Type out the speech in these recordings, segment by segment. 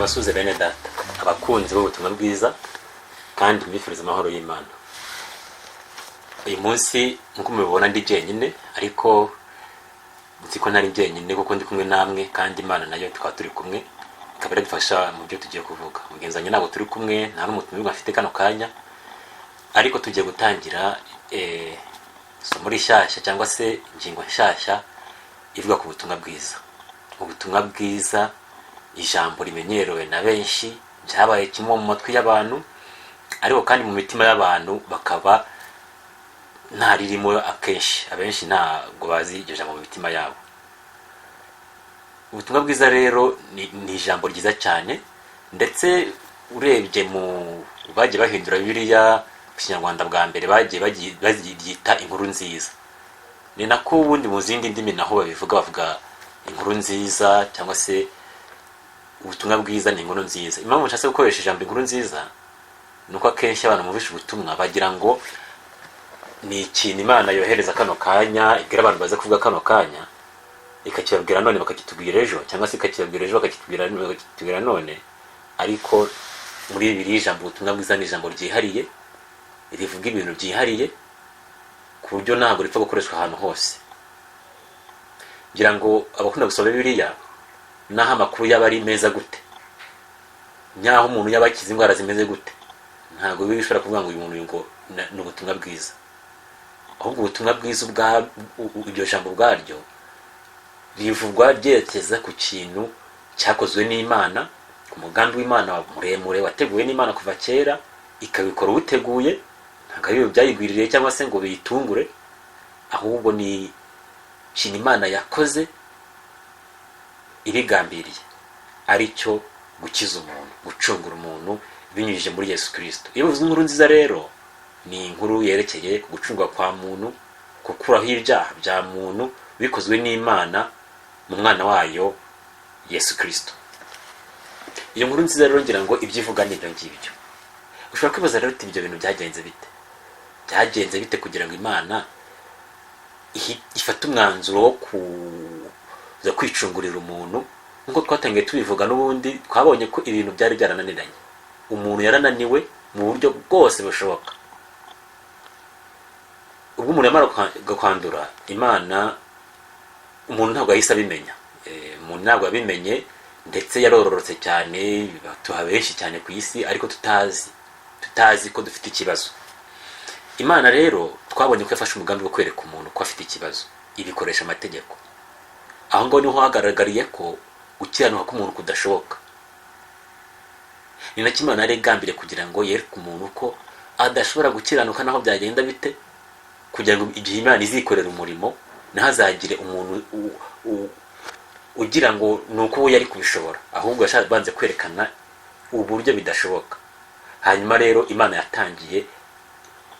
Kabasuze bene data abakunzi b'ubutumwa bwiza kandi mbifuriza amahoro y'Imana. Uyu munsi nkuko mubibona ndi jenyine, ariko nzi ko ntari jenyine kuko ndi kumwe namwe, kandi Imana nayo tukaba turi kumwe ikaba iradufasha mu byo tugiye kuvuga. Mugenzanye nabo turi kumwe, nta n'umutumwa afite kano kanya, ariko tugiye gutangira somo rishyashya cyangwa se ingingo nshyashya ivuga ku butumwa bwiza. Ubutumwa bwiza, ijambo rimenyerewe na benshi, byabaye kimwe mu matwi y'abantu, ariko kandi mu mitima y'abantu bakaba nta ririmo akenshi. Abenshi ntabwo bazi iryo jambo mu mitima yabo. Ubutumwa bwiza rero ni ijambo ryiza cyane, ndetse urebye mu bagiye bahindura Bibiliya mu Kinyarwanda bwa mbere bagiye baryita inkuru nziza. Ni nako ubundi mu zindi ndimi naho bavuga inkuru nziza, cyangwa se ubutumwa bwiza ni inkuru nziza. Impamvu nshatse gukoresha ijambo inkuru nziza nuko akenshi abantu mubisha ubutumwa bagira ngo ni ikintu Imana yohereza kano kanya, ibwira abantu baza kuvuga kano kanya, ikakibabwira none bakakitubwira ejo, cyangwa se ikakibabwira ejo bakakitubwira none. Ariko muri Bibiliya ijambo ubutumwa bwiza ni ijambo ryihariye, rivuga ibintu byihariye ku buryo ntabwo ripfa gukoreshwa ahantu hose. Ngira ngo abakunda gusoma Bibiliya, naho amakuru yaba ari meza gute, nyaho umuntu yaba akize indwara zimeze gute, ntabwo biba bishobora kuvuga ngo uyu muntu ngo ni ubutumwa bwiza. Ahubwo ubutumwa bwiza iryo jambo bwaryo rivugwa ryerekeza ku kintu cyakozwe n'Imana, ku mugambi w'Imana muremure wateguwe n'Imana kuva kera, ikabikora uwiteguye. Ntabwo ari ibintu byayigwiririye cyangwa se ngo biyitungure, ahubwo ni ikintu Imana yakoze ibigambiriye, ari cyo gukiza umuntu, gucungura umuntu binyujije muri Yesu Kristo. Iyo bivuze inkuru nziza rero, ni inkuru yerekeye ku gucungwa kwa muntu, gukuraho ibyaha bya muntu bikozwe n'Imana mu mwana wayo Yesu Kristo. Iyo nkuru nziza rero ngira ngo ibyivuga ni ibyo ngibyo. Ushobora kwibaza rero uti ibyo bintu byagenze bite? Byagenze bite kugira ngo Imana ifate umwanzuro wo kuza kwicungurira umuntu? Nkuko twatangiye tubivuga n'ubundi, twabonye ko ibintu byari byarananiranye. Umuntu yarananiwe mu buryo bwose bushoboka. Ubwo umuntu yamara kwandura, Imana, umuntu ntabwo yahise abimenya. Umuntu ntabwo yabimenye, ndetse yarororotse cyane, tuha benshi cyane ku isi, ariko tutazi ko dufite ikibazo. Imana rero twabonye ko yafashe umugambi wo kwereka umuntu ko afite ikibazo, ibikoresha amategeko. Aho ngaho niho hagaragariye ko gukiranuka k'umuntu kudashoboka. Ni nacyo Imana yari igambiriye kugira ngo yereke umuntu ko adashobora gukiranuka naho byagenda bite, kugira ngo igihe Imana izikorera umurimo ntihazagire umuntu ugira ngo ni uko we yari kubishobora, ahubwo banze kwerekana uburyo bidashoboka. Hanyuma rero Imana yatangiye,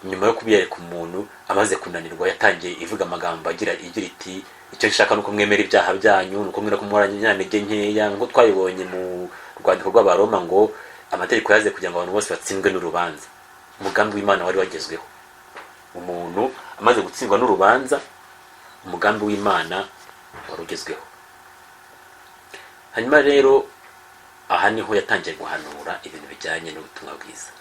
nyuma yo kubyereka umuntu amaze kunanirwa, yatangiye ivuga amagambo igira iti, icyo nshaka nuko mwemera ibyaha byanyu, nuko mwera kumuranya intege nkeya. Ngo twayibonye mu rwandiko rw'Abaroma ngo amategeko yaze kugira ngo abantu bose batsindwe n'urubanza. Umugambi w'Imana wari wagezweho. Umuntu amaze gutsindwa n'urubanza, umugambi w'Imana wari ugezweho. Hanyuma rero aha niho yatangiye guhanura ibintu bijyanye n'ubutumwa bwiza,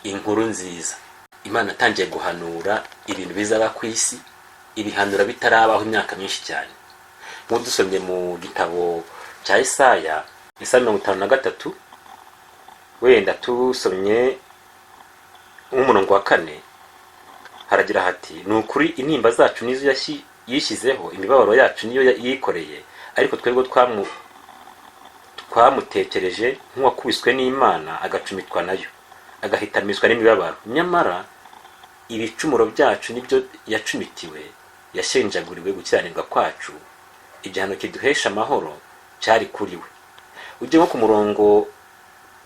inkuru nziza. Imana yatangiye guhanura ibintu bizaba ku isi, ibihanura bitarabaho imyaka myinshi cyane. Mu dusomye mu gitabo cya Yesaya 53, wenda tusomye umurongo wa 4, haragira hati, ni ukuri intimba zacu nizo yishyizeho, imibabaro yacu niyo yikoreye, ariko twebwe twamutekereje nk'uwakubiswe n'Imana, agacumitwa nayo, agahitamiswa n'imibabaro. Nyamara ibicumuro byacu nibyo yacumitiwe, yashenjaguriwe gukiranirwa kwacu, igihano kiduhesha amahoro cyari kuri we. Ujye nko ku murongo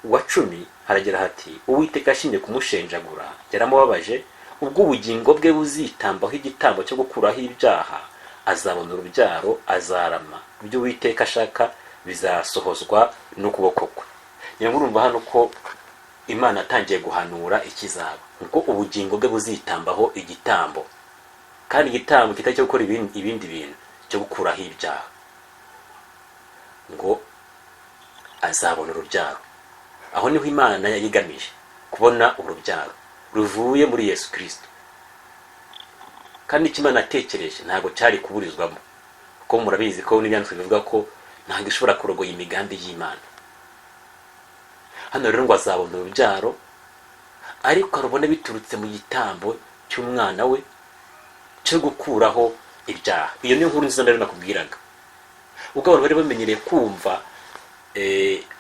wa 10, haragira hati, Uwiteka ashimye kumushenjagura, yaramubabaje, ubwo ubugingo bwe buzitambaho igitambo cyo gukuraho ibyaha, azabona urubyaro, azarama. Ibyo Uwiteka ashaka bizasohozwa n'ukuboko kwe. Niyo urumva hano ko Imana atangiye guhanura ikizaba, ngo ubugingo bwe buzitambaho igitambo, kandi igitambo kitari cyo gukora ibindi bintu, cyo gukuraho ibyaha. Ngo azabona urubyaro. Aho niho Imana yayigamije, kubona urubyaro ruvuye muri Yesu Kristo. Kandi icyo Imana yatekereje ntabwo cyari kuburizwamo, kuko murabizi ko n'ibyanditswe bivuga ko ntabwo ishobora kurogoya imigambi y'Imana. Hano rero ngo azabona urubyaro, ariko arubone biturutse mu gitambo cy'umwana we cyo gukuraho ibyaha. Iyo niyo nkuru nziza rero nakubwiraga. Ubwo abantu bari bamenyereye kumva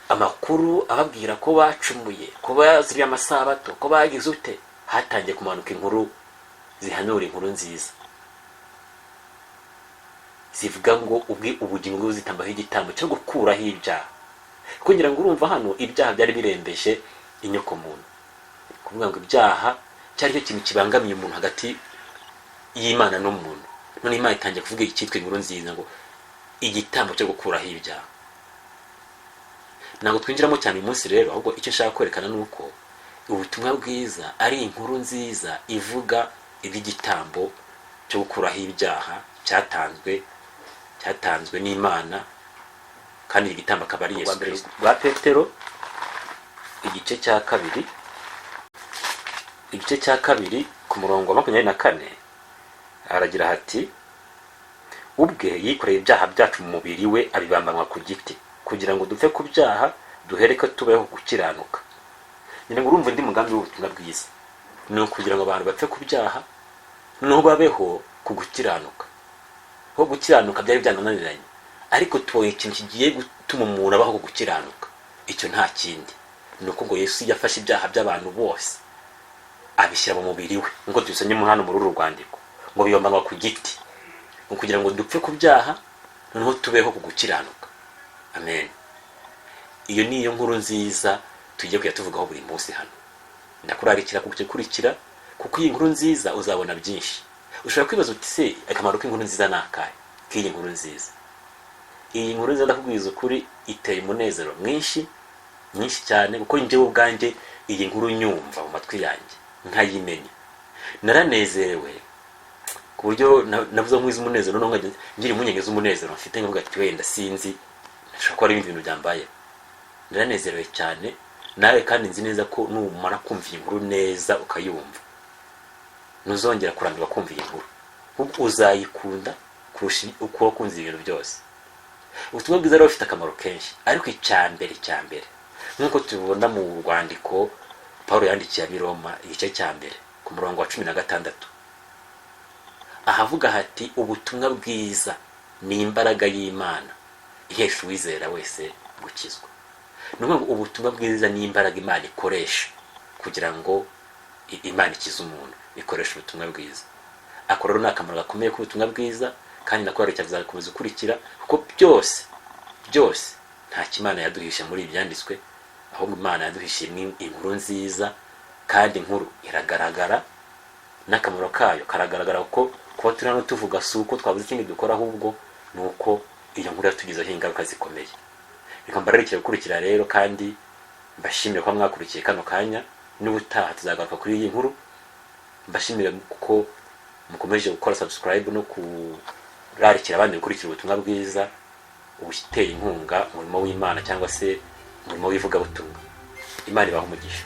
amakuru ababwira ko bacumuye, ko baziriye amasabato, ko bagize ute, hatangiye kumanuka inkuru zihanura inkuru nziza zivuga ngo ubugingo bw'uzitambaho igitambo cyo gukuraho ibyaha. Kugira ngo urumva hano ibyaha byari birembeje inyoko muntu, kuvuga ngo ibyaha cyari cyo kintu kibangamiye umuntu hagati y'Imana n'umuntu. None Imana itangiye kuvuga icyitwa inkuru nziza ngo igitambo cyo gukuraho ibyaha. Ntabwo twinjiramo cyane uyu munsi rero, ahubwo icyo nshaka kwerekana ni uko ubutumwa bwiza ari inkuru nziza ivuga iby'igitambo cyo gukuraho ibyaha cyatanzwe n'Imana, kandi igitambo akaba ari Yesu Kristo. Rwa Petero igice cya kabiri ku murongo wa 24 aragira hati, ubwe yikoreye ibyaha byacu mu mubiri we abibambanwa ku giti, kugira ngo dupfe ku byaha duhereko tubeho gukiranuka. Nyine ngo urumva ndi mugambi w'ubutumwa bwiza ni ukugira ngo abantu bapfe ku byaha noneho babeho ku gukiranuka. Ho gukiranuka byari byananiranye, ariko tubonye ikintu kigiye gutuma umuntu abaho ku gukiranuka. Icyo nta kindi, ni uko ngo Yesu yafashe ibyaha by'abantu bose abishyira mu mubiri we, ngo tubisomye hano muri uru rwandiko, ngo biyombanwa ku giti, ngo kugira ngo dupfe ku byaha noneho tubeho ku gukiranuka. Amen. Iyo niyo nkuru nziza tugiye kujya tuvugaho buri munsi hano. Ndakurarikira kugukurikira, kuko iyi nkuru nziza uzabona byinshi. Ushobora kwibaza uti se akamaro k'inkuru nziza ni akahe? K'iyi nkuru nziza, iyi nkuru nziza ndakubwiza ukuri iteye umunezero mwinshi cyane, kuko njyewe ubwanjye iyi nkuru nyumva mu matwi yanjye nkayimenya naranezerewe, ku buryo navuze nkwiza umunezero noneho ngira umunyenge z'umunezero mfite, nkavuga ati wenda sinzi nashaka ko ari ibintu byambaye. Naranezerewe cyane, nawe kandi nzi neza ko numara kumva iyi nkuru neza ukayumva, ntuzongera kurambirwa kumva iyi nkuru, kuko uzayikunda kurusha uko wakunze ibintu byose. Ubutumwa bwiza rero bufite akamaro kenshi, ariko icyambere nk'uko tubibona mu rwandiko Pawulo yandikiye Abiroma igice cya mbere ku murongo wa 16, ahavuga hati, ubutumwa bwiza ni imbaraga y'Imana ihesha uwizera wese gukizwa. Ni ukuvuga ngo ubutumwa bwiza ni imbaraga Imana ikoresha kugira ngo Imana ikize umuntu, ikoresha ubutumwa bwiza. Ako rero ni akamaro gakomeye k'ubutumwa bwiza, kandi nakorera cyazakomeza ukurikira, kuko byose nta kimana yaduhishe muri ibi byanditswe, ahubwo Imana yaduhishiye inkuru nziza, kandi inkuru iragaragara n'akamaro kayo karagaragara, kuko kuba turi hano tuvuga si uko twabuze ikindi dukora, ahubwo ni uko iyo nkuru yatugizeho ingaruka zikomeye. Reka mbararikire gukurikira rero, kandi mbashimire ko mwakurikiye kano kanya. N'ubutaha tuzagaruka kuri iyi nkuru. Mbashimire kuko mukomeje gukora subscribe no kurarikira abandi gukurikira ubutumwa bwiza, ubuteye inkunga umurimo w'Imana cyangwa se umurimo w'ivugabutumwa. Imana ibahe umugisha.